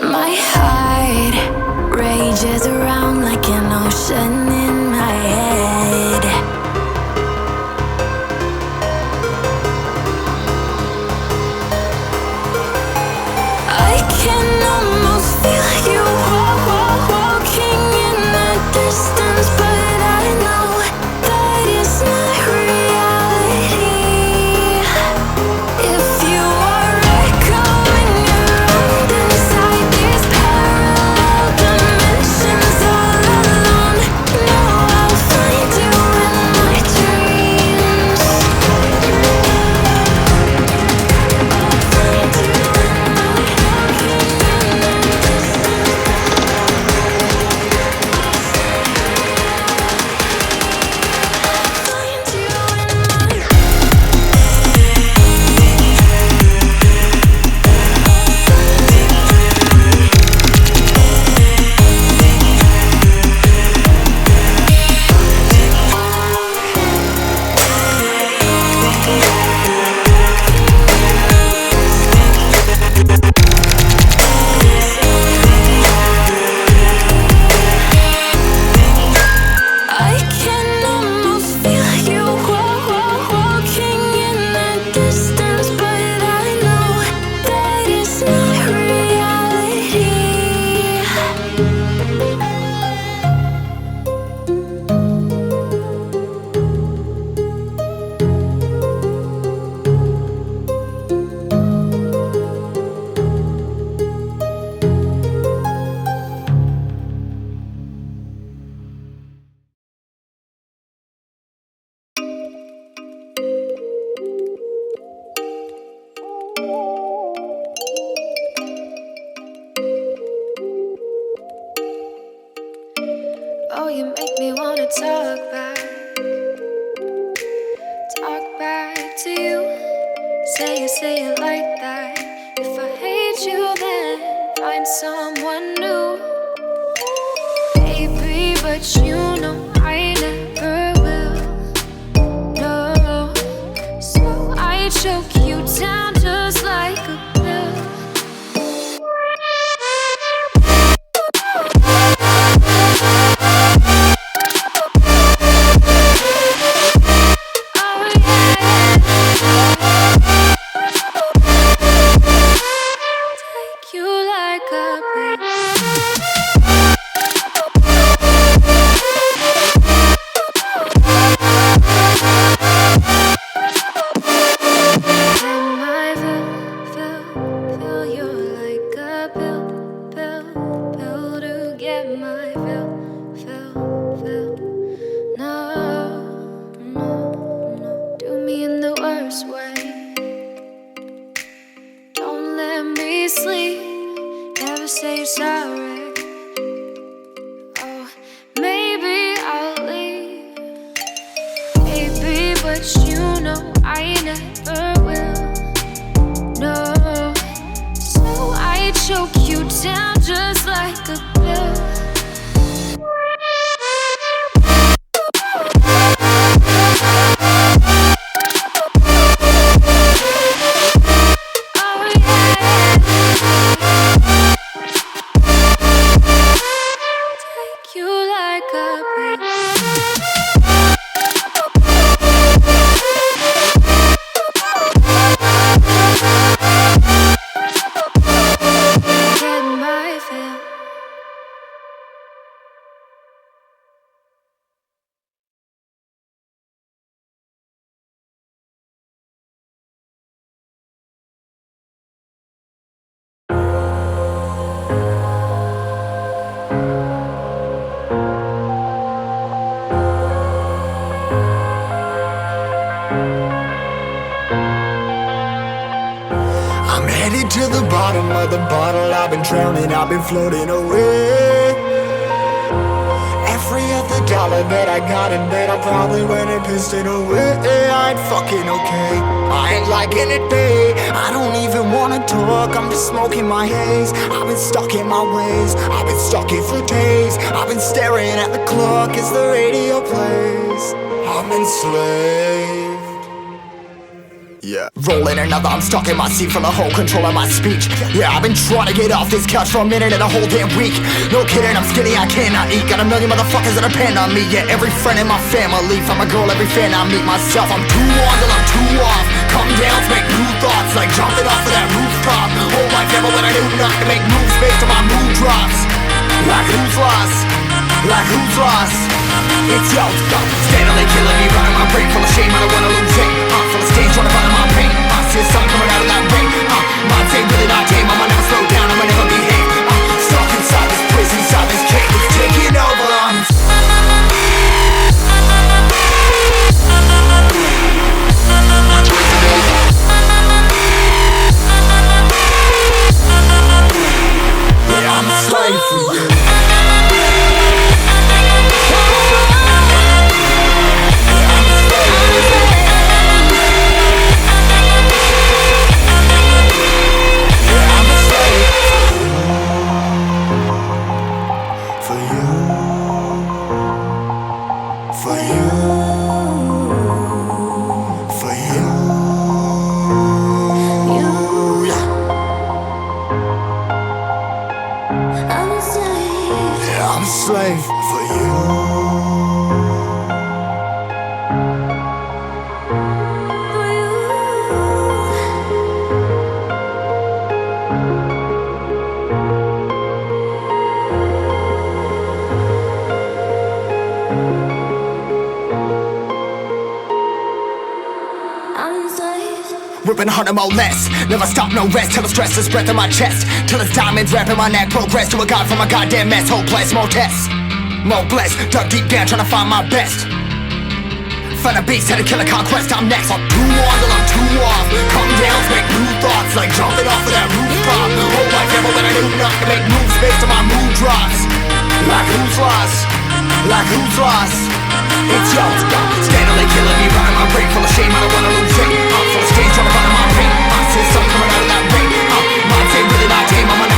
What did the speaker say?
My heart rages around like an ocean in my head. I can almost feel you walking in the distance, but I know that it's not reality. If you are echoing around inside these parallel dimensions all alone, know I'll find you in my dreams. I'll find you in my walking in the I can almost feel you walking in the distance, but I know that it's not reality. Oh, you make me wanna talk back to you. Say it like that. If I hate you, then find someone new. Baby, but you know I never will. No, so I choke you down just like a pill. Oh yeah, take you like a pill. Can I feel you like a pill to get my fill. No, do me in the worst way. Don't let me sleep, never say you're sorry. Oh, maybe I'll leave. Baby, but you know I never will. No, so I choke you down just like a pill. Oh yeah, take you like a pill. Get my fill. I'm headed to the bottom of the bottle. I've been drowning, I've been floating away. Every other dollar that I got in bed, I probably went and pissed it away. I ain't fucking okay, I ain't liking it, babe. I don't even wanna talk, I'm just smoking my haze. I've been stuck in my ways, I've been stuck here for days. I've been staring at the clock as the radio plays. I'm enslaved. Yeah, rolling another, I'm stuck in my seat from the whole control of my speech. Yeah, I've been trying to get off this couch for a minute and a whole damn week. No kidding, I'm skinny, I cannot eat. Got a million motherfuckers that depend on me. Yeah, every friend in my family, from a girl, every fan I meet myself. I'm too on till I'm too off. Come down to make new thoughts, like jumping off of that rooftop. Hold my camera when I do not to make moves based on my mood drops. Like who's lost? Like who's lost? It's yo, steadily killing me, running my brain full of shame, I don't wanna lose it. Full of stage, trying to find my pain. See the sun coming out of that rain. Minds ain't really not tame, I'ma never slow down, I'ma never behave. Stuck inside this prison, inside this cage, it's taking over. Yeah, I'm a slave for you. I'm a slave for you. Ripping harder, more less. Never stop, no rest. Till the stress is breath in my chest. Till it's diamonds wrapping my neck. Progress to a god from a goddamn mess. Hopeless, more tests, more blessed. Dug deep down trying to find my best. Find a beast, had to kill a conquest. I'm next. I'm too on till I'm too off. Come down to make new thoughts, like jumping off of that rooftop. Hold my camera when I do not to make moves based on my mood drops. Like who's lost? Like who's lost? It's yo, steadily killing me, running my brain full of shame, I don't wanna lose it. Full of stage, trying to find my pain. See the sun coming out of that rain. Minds ain't really not tame, I'm